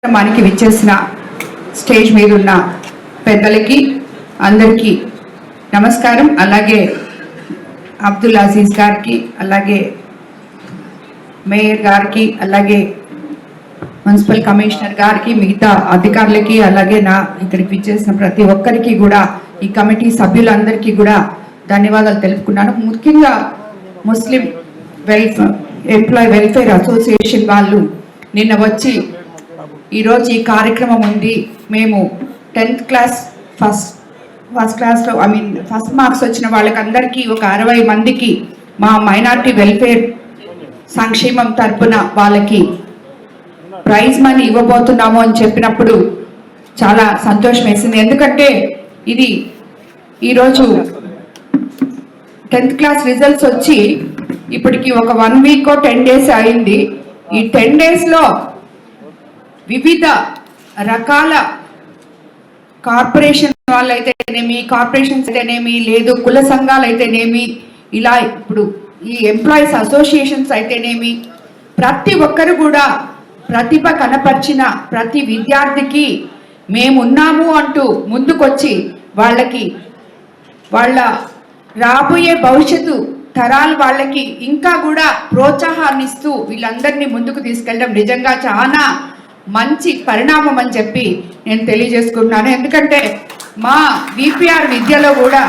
మనకి విచ్చేసిన స్టేజ్ మీద ఉన్న పెద్దలకి అందరికీ నమస్కారం. అలాగే అబ్దుల్ అజీజ్ గారికి, అలాగే మేయర్ గారికి, అలాగే మున్సిపల్ కమిషనర్ గారికి, మిగతా అధికారులకి, అలాగే నా ఇక్కడికి విచ్చేసిన ప్రతి ఒక్కరికి కూడా, ఈ కమిటీ సభ్యులందరికీ కూడా ధన్యవాదాలు తెలుపుకున్నాను. ముఖ్యంగా ముస్లిం ఎంప్లాయీ వెల్ఫేర్ అసోసియేషన్ వాళ్ళు నిన్న వచ్చి ఈరోజు ఈ కార్యక్రమం ఉంది, మేము 10th క్లాస్ ఫస్ట్ క్లాస్లో ఫస్ట్ మార్క్స్ వచ్చిన వాళ్ళకందరికీ ఒక 60 మందికి మా మైనారిటీ వెల్ఫేర్ సంక్షేమం తరపున వాళ్ళకి ప్రైజ్ మనీ ఇవ్వబోతున్నాము అని చెప్పినప్పుడు చాలా సంతోషం వేసింది. ఎందుకంటే ఇది ఈరోజు 10th క్లాస్ రిజల్ట్స్ వచ్చి ఇప్పటికి ఒక 1 వీక్ 10 డేస్ అయింది. ఈ 10 డేస్లో వివిధ రకాల కార్పొరేషన్ వాళ్ళైతేనేమి, కార్పొరేషన్స్ అయితేనేమి, లేదు కుల సంఘాలు అయితేనేమి, ఇలా ఇప్పుడు ఈ ఎంప్లాయీస్ అసోసియేషన్స్ అయితేనేమి, ప్రతి ఒక్కరు కూడా ప్రతిభ కనపరిచిన ప్రతి విద్యార్థికి మేమున్నాము అంటూ ముందుకొచ్చి వాళ్ళకి వాళ్ళ రాబోయే భవిష్యత్తు తరాలు వాళ్ళకి ఇంకా కూడా ప్రోత్సాహాన్ని ఇస్తూ వీళ్ళందరినీ ముందుకు తీసుకెళ్ళడం నిజంగా చాలా మంచి పరిణామం అని చెప్పి నేను తెలియజేసుకుంటున్నాను. ఎందుకంటే మా విపిఆర్ విద్యలో కూడా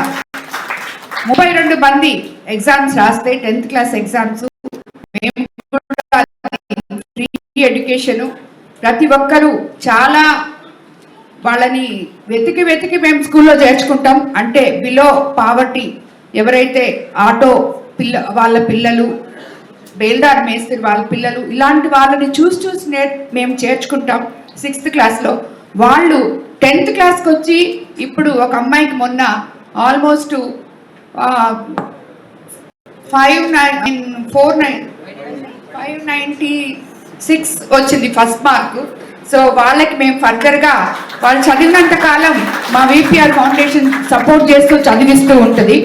32 మంది ఎగ్జామ్స్ రాస్తే 10th క్లాస్ ఎగ్జామ్స్, మేము కూడా ఫ్రీ ఎడ్యుకేషను, ప్రతి ఒక్కరూ చాలా వాళ్ళని వెతికి మేము స్కూల్లో చేర్చుకుంటాం. అంటే బిలో పావర్టీ ఎవరైతే ఆటో వాళ్ళ పిల్లలు, బేల్దార్ మేస్త్రి వాళ్ళ పిల్లలు, ఇలాంటి వాళ్ళని చూసి మేము చేర్చుకుంటాం 6th క్లాస్లో. వాళ్ళు 10th క్లాస్కి వచ్చి ఇప్పుడు ఒక అమ్మాయికి మొన్న ఆల్మోస్ట్ 596 వచ్చింది ఫస్ట్ మార్క్. సో వాళ్ళకి మేము ఫర్దర్గా వాళ్ళు చదివినంత కాలం మా విపిఆర్ ఫౌండేషన్ సపోర్ట్ చేస్తూ చదివిస్తూ ఉంటుంది.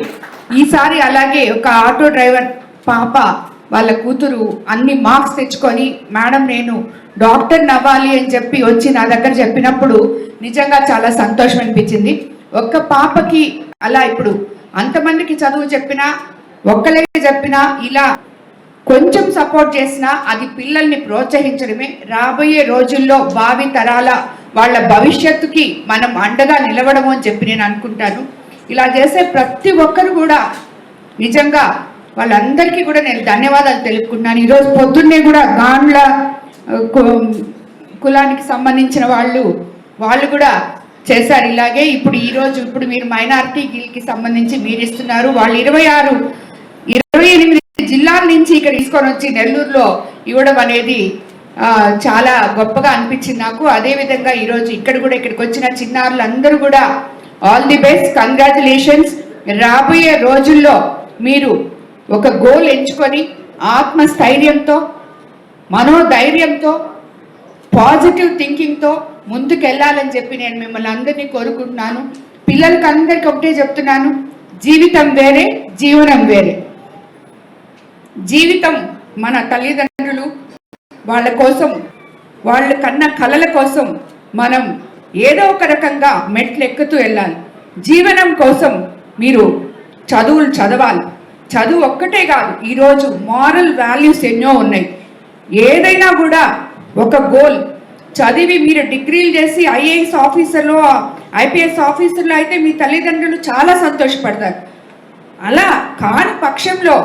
ఈసారి అలాగే ఒక ఆటో డ్రైవర్ పాప వాళ్ళ కూతురు అన్ని మార్క్స్ తెచ్చుకొని, మేడం నేను డాక్టర్ని అవ్వాలి అని చెప్పి వచ్చి నా దగ్గర చెప్పినప్పుడు నిజంగా చాలా సంతోషం అనిపించింది. ఒక్క పాపకి అలా ఇప్పుడు అంతమందికి చదువు చెప్పినా, ఒక్కలే చెప్పినా, ఇలా కొంచెం సపోర్ట్ చేసినా అది పిల్లల్ని ప్రోత్సహించడమే. రాబోయే రోజుల్లో భావి తరాల వాళ్ళ భవిష్యత్తుకి మనం అండగా నిలవడము అని చెప్పి నేను అనుకుంటాను. ఇలా చేసే ప్రతి ఒక్కరు కూడా నిజంగా వాళ్ళందరికీ కూడా నేను ధన్యవాదాలు తెలుపుకుంటున్నాను. ఈరోజు పొద్దున్నే కూడా గాండ్ల కులానికి సంబంధించిన వాళ్ళు కూడా చేశారు ఇలాగే. ఇప్పుడు మీరు మైనారిటీకి సంబంధించి మీరు ఇస్తున్నారు. వాళ్ళు 28 జిల్లాల నుంచి ఇక్కడ తీసుకొని వచ్చి నెల్లూరులో ఇవ్వడం అనేది చాలా గొప్పగా అనిపించింది నాకు. అదేవిధంగా ఈరోజు ఇక్కడికి వచ్చిన చిన్నారులందరూ కూడా ఆల్ ది బెస్ట్, కంగ్రాచులేషన్స్. రాబోయే రోజుల్లో మీరు ఒక గోల్ ఎంచుకొని ఆత్మస్థైర్యంతో, మనోధైర్యంతో, పాజిటివ్ థింకింగ్తో ముందుకెళ్ళాలని చెప్పి నేను మిమ్మల్ని అందరినీ కోరుకుంటున్నాను. పిల్లలకి అందరికీ ఒకటే చెప్తున్నాను, జీవితం వేరే, జీవనం వేరే. జీవితం మన తల్లిదండ్రులు వాళ్ళ కోసం, వాళ్ళ కన్న కలల కోసం మనం ఏదో ఒక రకంగా మెట్లు ఎక్కుతూ వెళ్ళాలి. జీవనం కోసం మీరు చదువులు చదవాలి. చదువు ఒక్కటే కాదు, ఈరోజు మారల్ వాల్యూస్ ఎన్నో ఉన్నాయి. ఏదైనా కూడా ఒక గోల్ చదివి మీరు డిగ్రీలు చేసి ఐఏఎస్ ఆఫీసర్లో, ఐపీఎస్ ఆఫీసర్లో అయితే మీ తల్లిదండ్రులు చాలా సంతోషపడతారు. అలా కాని పక్షంలో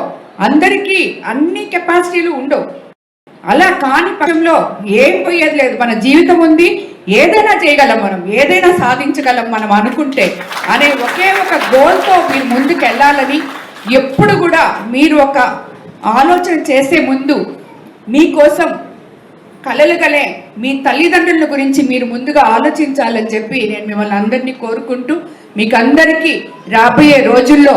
అందరికీ అన్ని కెపాసిటీలు ఉండవు. అలా కాని పక్షంలో ఏం పోయేది లేదు. మన జీవితం ఉంది, ఏదైనా చేయగలం, మనం ఏదైనా సాధించగలం మనం అనుకుంటే అనే ఒకే ఒక గోల్తో మీరు ముందుకు వెళ్ళాలని, ఎప్పుడు కూడా మీరు ఒక ఆలోచన చేసే ముందు మీకోసం కలలుగలే మీ తల్లిదండ్రుల గురించి మీరు ముందుగా ఆలోచించాలని చెప్పి నేను మిమ్మల్ని అందరినీ కోరుకుంటూ, మీకు అందరికీ రాబోయే రోజుల్లో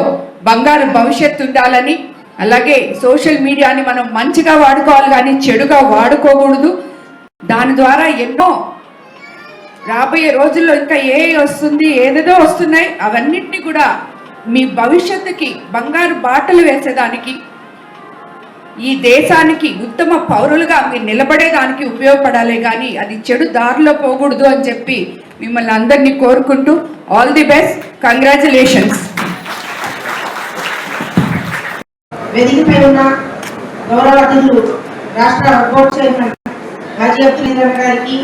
బంగారు భవిష్యత్తు ఉండాలని, అలాగే సోషల్ మీడియాని మనం మంచిగా వాడుకోవాలి కానీ చెడుగా వాడుకోకూడదు. దాని ద్వారా ఎన్నో రాబోయే రోజుల్లో ఇంకా వస్తుంది, ఏదేదో వస్తున్నాయి, అవన్నిటిని కూడా మీ భవిష్యత్తుకి బంగారు బాటలు వేసేదానికి ఈ దేశానికి ఉత్తమ పౌరులుగా మీరు నిలబడేదానికి ఉపయోగపడాలి, కానీ అది చెడు దారిలో పోకూడదు అని చెప్పి మిమ్మల్ని అందరినీ కోరుకుంటూ ఆల్ ది బెస్ట్, కంగ్రాచులేషన్స్. వేదికపై ఉన్న గౌరవ అతిథులు రాష్ట్ర బోర్డు చైర్మన్ హాజీ అబ్దుల్ ఇంద్రన్ గారికి,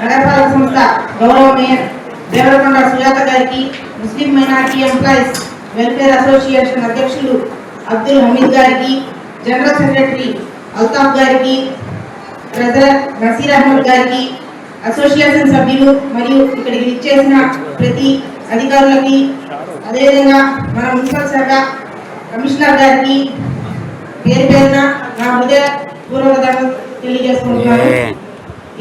నగరపాలక సంస్థ గౌరవ మేయర్ దేవరకొండ సుజాత గారికి, ముస్లిం మైనారిటీ ఎంప్లాయీస్ వెల్ఫేర్ అసోసియేషన్ అధ్యక్షులు అబ్దుల్ హమీద్ గారికి, జనరల్ సెక్రటరీ అల్తాఫ్ గారికి, ట్రెజరర్ నసీర్ అహ్మద్ గారికి, అసోసియేషన్ సభ్యులు మరియు ఇక్కడికి విచ్చేసిన ప్రతి అధికారులకి, అదేవిధంగా మన మున్సిపల్ శాఖ కమిషనర్ గారికి పేరు పేరున నా హృదయపూర్వక తెలియజేసుకుంటున్నాను.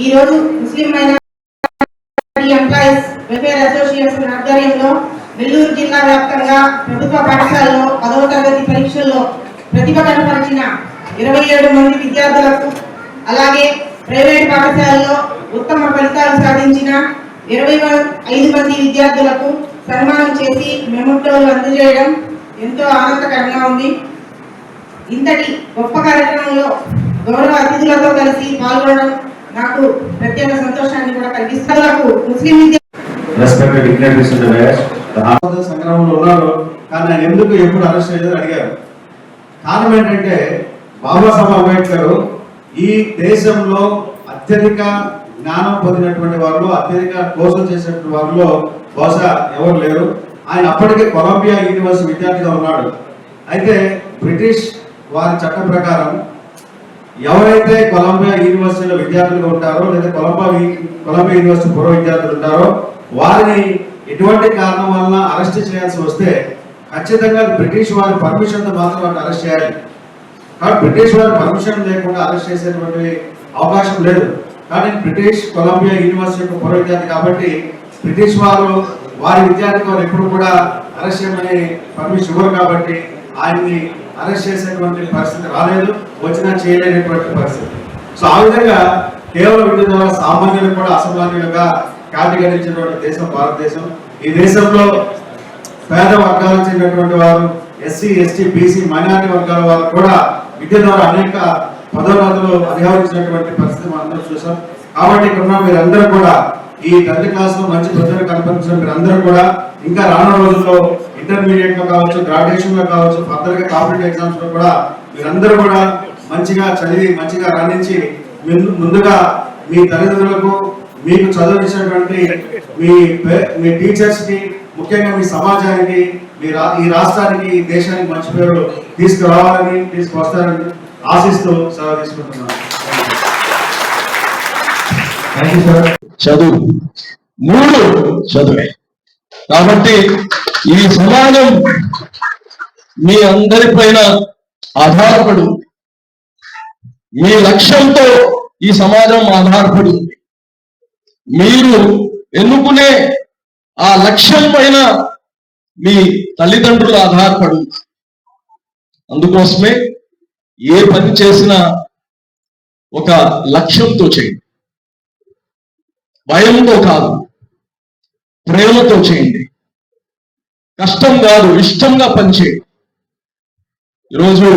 ఈరోజు ముస్లిం మైనారిటీ ఎంప్లాయీస్ వెల్ఫేర్ అసోసియేషన్ ఆధ్వర్యంలో నెల్లూరు జిల్లా వ్యాప్తంగా ప్రభుత్వ పాఠశాలలో 10వ తరగతి పరీక్షల్లో ప్రతిభ కనపరిచిన 27 మంది విద్యార్థులకు, అలాగే ప్రైవేట్ పాఠశాలలో ఉత్తమ ఫలితాలు సాధించిన 25 మంది విద్యార్థులకు సన్మానం చేసి మెమోటోలు అందజేయడం ఎంతో ఆనందకరంగా ఉంది. ఇంతటి గొప్ప కార్యక్రమంలో గౌరవ అతిథులతో కలిసి పాల్గొనడం నాకు ప్రత్యేక సంతోషాన్ని కూడా కలిగిస్తున్నారు. ముస్లిం సంగ్రామంలో ఉన్నారు, కానీ ఆయన ఎందుకు ఎప్పుడు అరెస్ట్ అయ్యేది అడిగారు. కారణం ఏంటంటే బాబాసాహెబ్ అంబేద్కర్ ఈ దేశంలో అత్యధిక జ్ఞానం పొందినటువంటి వారిలో, అత్యధిక కోసం చేసినటువంటి వారిలో బహుశా ఎవరు లేరు. ఆయన అప్పటికే కొలంబియా యూనివర్సిటీ విద్యార్థిగా ఉన్నాడు. అయితే బ్రిటిష్ వారి చట్టం ప్రకారం ఎవరైతే కొలంబియా యూనివర్సిటీలో విద్యార్థులుగా ఉంటారో లేదా కొలంబియా యూనివర్సిటీ పూర్వ విద్యార్థులు ఉంటారో వారిని ఎటువంటి కారణం వలన అరెస్ట్ చేయాల్సి వస్తే ఖచ్చితంగా బ్రిటిష్ వారి పర్మిషన్తో మాత్రం వాటిని అరెస్ట్ చేయాలి. కాబట్టి బ్రిటిష్ వారి పర్మిషన్ లేకుండా అరెస్ట్ చేసేటువంటి అవకాశం లేదు. కానీ బ్రిటిష్ కొలంబియా యూనివర్సిటీ యొక్క పూర్వ విద్యార్థి కాబట్టి బ్రిటిష్ వారు వారి విద్యార్థి వారు ఎప్పుడు కూడా అరెస్ట్ చేయమని పర్మిషన్ ఇవ్వరు. కాబట్టి ఆయన్ని అరెస్ట్ చేసేటువంటి పరిస్థితి రాలేదు, వచ్చినా చేయలేనటువంటి పరిస్థితి. సో ఆ విధంగా కేవలం వీటి ద్వారా సామాన్యులు కూడా అసామాన్యులుగా కేటగిరించినటువంటి దేశం భారతదేశం. ఈ దేశంలో పేద వర్గాలకు చెందినటువంటి వారు, ఎస్సీ ఎస్టీ బీసీ మైనారిటీ వర్గాల వారు కూడా విద్య ద్వారా అనేక పదోన్నతులు అధిగమించినటువంటి పరిస్థితి మనం అందరూ చూసాం. కాబట్టి ఇక్కడ మీరందరూ కూడా ఈ 10th క్లాస్ లో మంచి ప్రజలు కనిపించిన మీరందరూ కూడా ఇంకా రానున్న రోజుల్లో ఇంటర్మీడియట్ లో కావచ్చు, గ్రాడ్యుయేషన్ లో కావచ్చు, ఫర్దర్ గా కాంపిటేటివ్ ఎగ్జామ్స్ లో కూడా మీరందరూ కూడా మంచిగా చదివి మంచిగా రాణించి ముందుగా మీ తల్లిదండ్రులకు, మీకు చదివించినటువంటి మీ టీచర్స్ కి, ముఖ్యంగా మీ సమాజానికి, ఈ రాష్ట్రానికి, ఈ దేశానికి మంచి పేరు తీసుకురావాలని, తీసుకువస్తారని ఆశిస్తూ సెలవు తీసుకుంటున్నాను. చదువు 3 చదువే. కాబట్టి ఈ సమాజం మీ అందరి పైన ఆధారపడి ఉంది. మీ లక్ష్యంతో ఈ సమాజం ఆధారపడి ఉంది. మీరు ఎన్నుకునే ఆ లక్ష్యం పైన మీ తల్లిదండ్రులు ఆధారపడి ఉంది. అందుకోసమే ఏ పని చేసినా ఒక లక్ష్యంతో చేయండి, భయంతో కాదు, ప్రేమతో చేయండి. కష్టం కాదు, ఇష్టంగా పనిచేయండి. ఈరోజు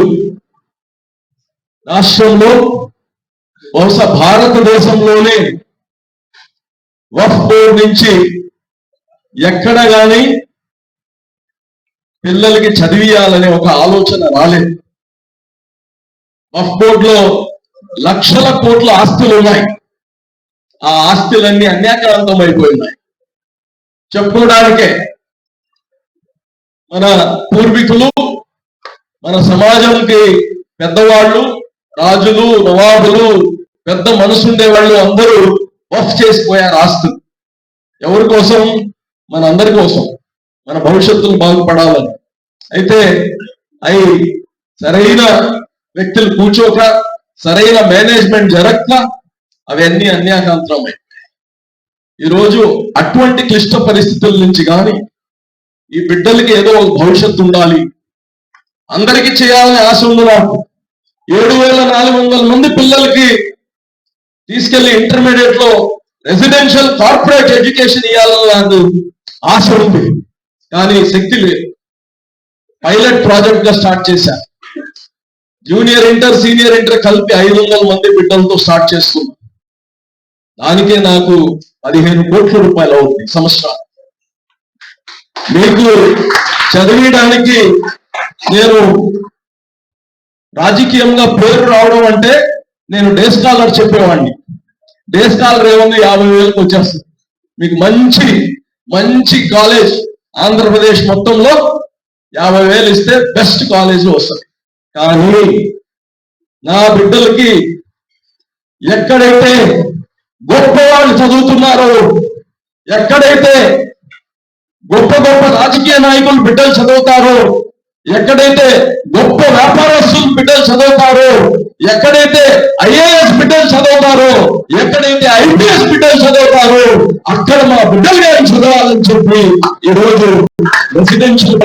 రాష్ట్రంలో, బహుశా భారతదేశంలోనే వక్ఫ్ బోర్డు నుంచి ఎక్కడ కానీ పిల్లలకి చదివియాలనే ఒక ఆలోచన రాలేదు. వక్ఫ్ బోర్డులో లక్షల కోట్ల ఆస్తులు ఉన్నాయి. ఆ ఆస్తులన్నీ అన్యాక్రాంతం అయిపోయినాయి. చెప్పుకోవడానికే మన పూర్వీకులు, మన సమాజంకి పెద్దవాళ్ళు, రాజులు, నవాబులు, పెద్ద మనసుండే వాళ్ళు అందరూ వక్ఫ్ చేసిపోయారు ఆస్తులు. ఎవరి కోసం? మన అందరి కోసం, మన భవిష్యత్తును బాగుపడాలని. అయితే అవి సరైన వ్యక్తులు కూర్చోక, సరైన మేనేజ్మెంట్ జరగక అవన్నీ అన్యాకాంతరమై ఈరోజు అటువంటి క్లిష్ట పరిస్థితుల నుంచి కానీ ఈ బిడ్డలకి ఏదో ఒక భవిష్యత్తు ఉండాలి, అందరికీ చేయాలని ఆశ ఉంది నాకు. 7,400 మంది పిల్లలకి తీసుకెళ్లి ఇంటర్మీడియట్ లో రెసిడెన్షియల్ కార్పొరేట్ ఎడ్యుకేషన్ ఇవ్వాలని నాకు ఆశ ఉంది, కానీ శక్తి లేదు. పైలట్ ప్రాజెక్ట్ గా స్టార్ట్ చేశాను. జూనియర్ ఇంటర్ సీనియర్ ఇంటర్ కలిపి 500 మంది బిడ్డలతో స్టార్ట్ చేస్తున్నాం. దానికే నాకు 15 కోట్ల రూపాయలు అవుతుంది సంవత్సరం. మీకు చదివడానికి నేను రాజకీయంగా పేరు రావడం అంటే నేను డే స్కాలర్ చెప్పేవాడిని. డే స్కాలర్ ఏముంది 50,000కి వచ్చేస్తుంది. మీకు మంచి మంచి కాలేజ్ ఆంధ్రప్రదేశ్ మొత్తంలో 50,000 ఇస్తే బెస్ట్ కాలేజ్ వస్తుంది. కానీ నా బిడ్డలకి ఎక్కడైతే గొప్ప వాళ్ళు చదువుతున్నారో, ఎక్కడైతే గొప్ప గొప్ప రాజకీయ నాయకులు బిడ్డలు చదువుతారో, ఎక్కడైతే గొప్ప వ్యాపారస్తులు బిడ్డలు చదువుతారో, ఎక్కడైతే ఐఏఎస్ బిడ్డలు చదువుతారో, ఎక్కడైతే ఐపీఎస్ బిడ్డలు చదువుతారో అక్కడ మా బిడ్డలు గారిని చదవాలని చెప్పి ఈరోజు రెసిడెన్షియల్